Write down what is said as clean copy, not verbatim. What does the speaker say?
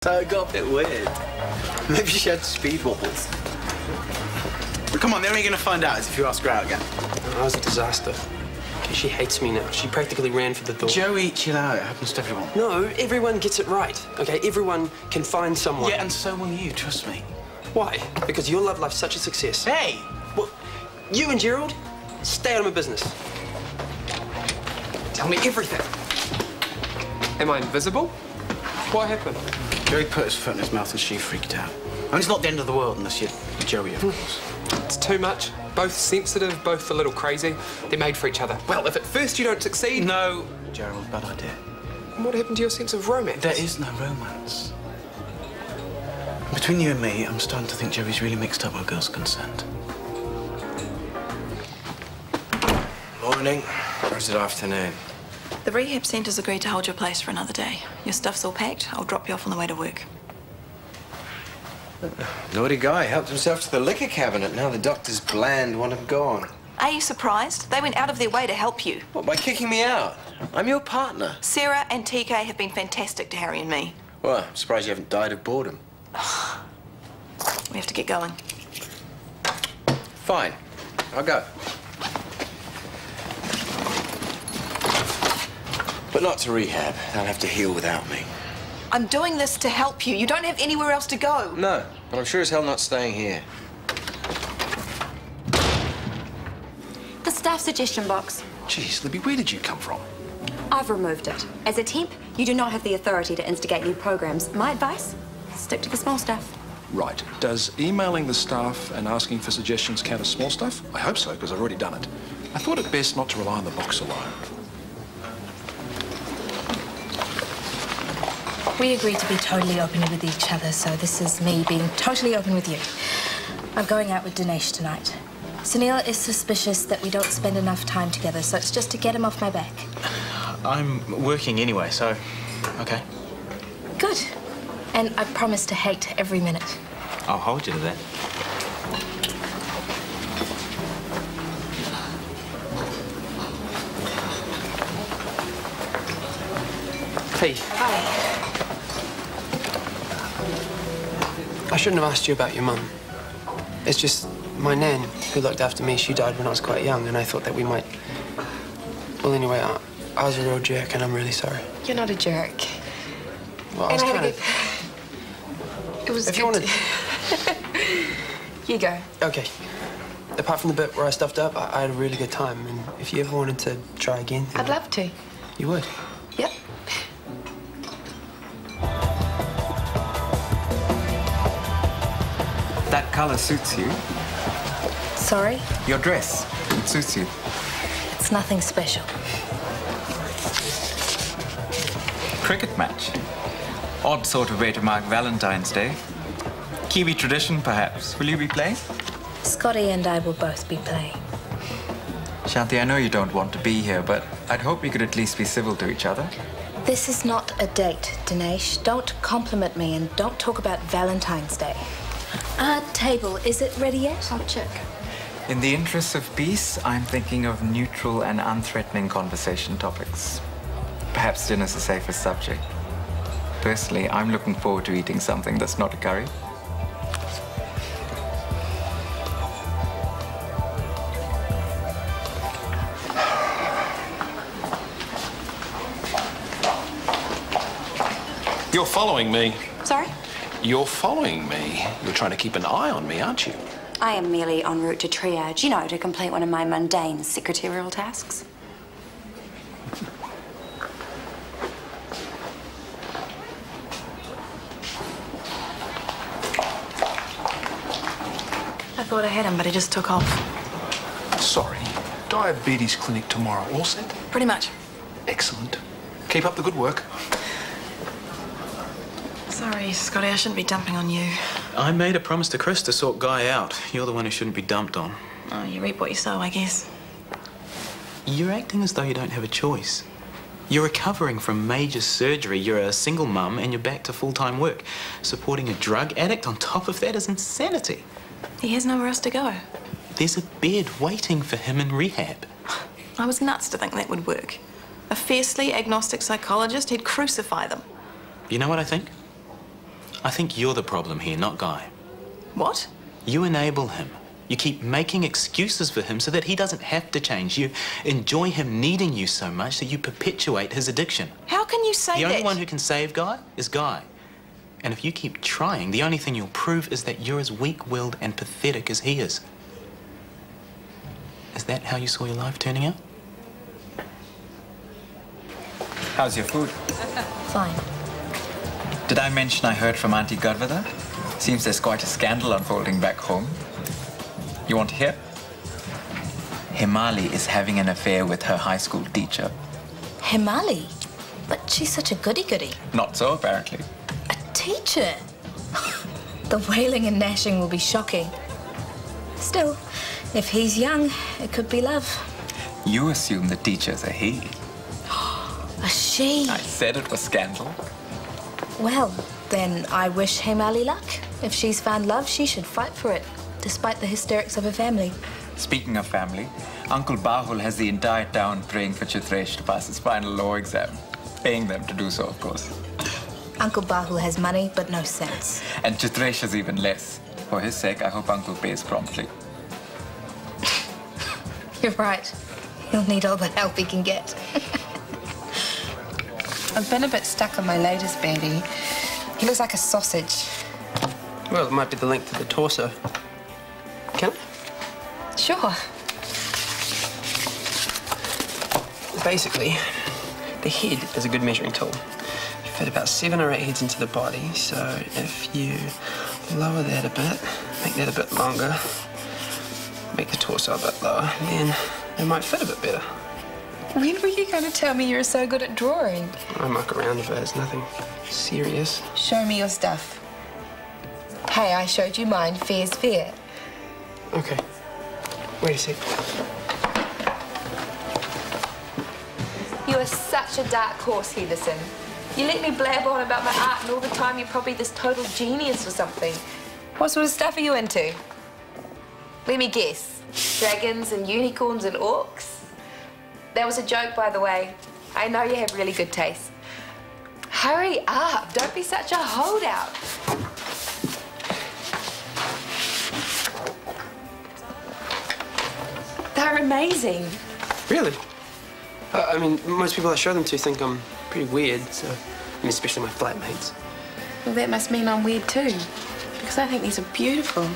So it got a bit weird. Maybe she had speed wobbles. But come on, the only way you're going to find out is if you ask her out again. That was a disaster. Okay, she hates me now. She practically ran for the door. Joey, chill out. It happens to everyone. No, everyone gets it right, okay? Everyone can find someone. Yeah, and so will you, trust me. Why? Because your love life's such a success. Hey! Well, you and Gerald, stay out of my business. Tell me everything. Am I invisible? What happened? Joey put his foot in his mouth and she freaked out. I mean, it's not the end of the world unless you're Joey, of course. It's too much. Both sensitive, both a little crazy. They're made for each other. Well, if at first you don't succeed... No, Gerald, bad idea. What happened to your sense of romance? There is no romance. Between you and me, I'm starting to think Joey's really mixed up our girl's consent. Morning. Or is it afternoon? The rehab centre's agreed to hold your place for another day. Your stuff's all packed. I'll drop you off on the way to work. Naughty guy helped himself to the liquor cabinet. Now the doctors bland want him gone. Are you surprised? They went out of their way to help you. What, by kicking me out? I'm your partner. Sarah and TK have been fantastic to Harry and me. Well, I'm surprised you haven't died of boredom. We have to get going. Fine. I'll go. But not to rehab. They'll have to heal without me. I'm doing this to help you. You don't have anywhere else to go. No, but I'm sure as hell not staying here. The staff suggestion box. Jeez, Libby, where did you come from? I've removed it. As a temp, you do not have the authority to instigate new programs. My advice, stick to the small stuff. Right. Does emailing the staff and asking for suggestions count as small stuff? I hope so, because I've already done it. I thought it best not to rely on the box alone. We agreed to be totally open with each other, so this is me being totally open with you. I'm going out with Dinesh tonight. Sunil is suspicious that we don't spend enough time together, so it's just to get him off my back. I'm working anyway, so okay. Good. And I promise to hate every minute. I'll hold you to that. Hey. Hi. I shouldn't have asked you about your mum. It's just my nan, who looked after me, she died when I was quite young, and I thought that we might... Well, anyway, I was a real jerk, and I'm really sorry. You're not a jerk. Well, I was kind of... It was If you wanted... You go. Okay. Apart from the bit where I stuffed up, I had a really good time, and if you ever wanted to try again... I'd love to. You would? Yep. That color suits you. Sorry? Your dress, it suits you. It's nothing special. Cricket match. Odd sort of way to mark Valentine's Day. Kiwi tradition, perhaps. Will you be playing? Scotty and I will both be playing. Shanti, I know you don't want to be here, but I'd hope we could at least be civil to each other. This is not a date, Dinesh. Don't compliment me and don't talk about Valentine's Day. Table, is it ready yet? I'll check. In the interests of peace, I'm thinking of neutral and unthreatening conversation topics. Perhaps dinner's the safest subject. Personally, I'm looking forward to eating something that's not a curry. You're following me. Sorry? You're following me. You're trying to keep an eye on me, aren't you? I am merely en route to triage, you know, to complete one of my mundane secretarial tasks. I thought I had him, but he just took off. Sorry. Diabetes clinic tomorrow. All set? Pretty much. Excellent. Keep up the good work. Sorry, Scotty, I shouldn't be dumping on you. I made a promise to Chris to sort Guy out. You're the one who shouldn't be dumped on. Oh, you reap what you sow, I guess. You're acting as though you don't have a choice. You're recovering from major surgery, you're a single mum, and you're back to full-time work. Supporting a drug addict on top of that is insanity. He has nowhere else to go. There's a bed waiting for him in rehab. I was nuts to think that would work. A fiercely agnostic psychologist, he'd crucify them. You know what I think? I think you're the problem here, not Guy. What? You enable him. You keep making excuses for him so that he doesn't have to change. You enjoy him needing you so much that you perpetuate his addiction. How can you say that? The only one who can save Guy is Guy. And if you keep trying, the only thing you'll prove is that you're as weak-willed and pathetic as he is. Is that how you saw your life turning out? How's your food? Fine. Did I mention I heard from Auntie Gurvada? Seems there's quite a scandal unfolding back home. You want to hear? Himali is having an affair with her high school teacher. Himali? But she's such a goody-goody. Not so, apparently. A teacher? The wailing and gnashing will be shocking. Still, if he's young, it could be love. You assume the teacher's a he. A she? I said it was scandal. Well, then I wish Himali luck. If she's found love, she should fight for it, despite the hysterics of her family. Speaking of family, Uncle Bahul has the entire town praying for Chitresh to pass his final law exam. Paying them to do so, of course. Uncle Bahul has money, but no sense. And Chitresh has even less. For his sake, I hope Uncle pays promptly. You're right. He'll need all the help he can get. I've been a bit stuck on my latest baby. He looks like a sausage. Well, it might be the length of the torso. Can I? Sure. Basically, the head is a good measuring tool. You fit about 7 or 8 heads into the body, so if you lower that a bit, make that a bit longer, make the torso a bit lower, then it might fit a bit better. When were you going to tell me you were so good at drawing? I muck around if it's nothing serious. Show me your stuff. Hey, I showed you mine, fair's fair. Okay. Wait a sec. You are such a dark horse, Henderson. You let me blab on about my art and all the time you're probably this total genius or something. What sort of stuff are you into? Let me guess. Dragons and unicorns and orcs? That was a joke, by the way. I know you have really good taste. Hurry up. Don't be such a holdout. They're amazing. Really? I mean, most people I show them to think I'm pretty weird, so... I mean, especially my flatmates. Well, that must mean I'm weird too. Because I think these are beautiful.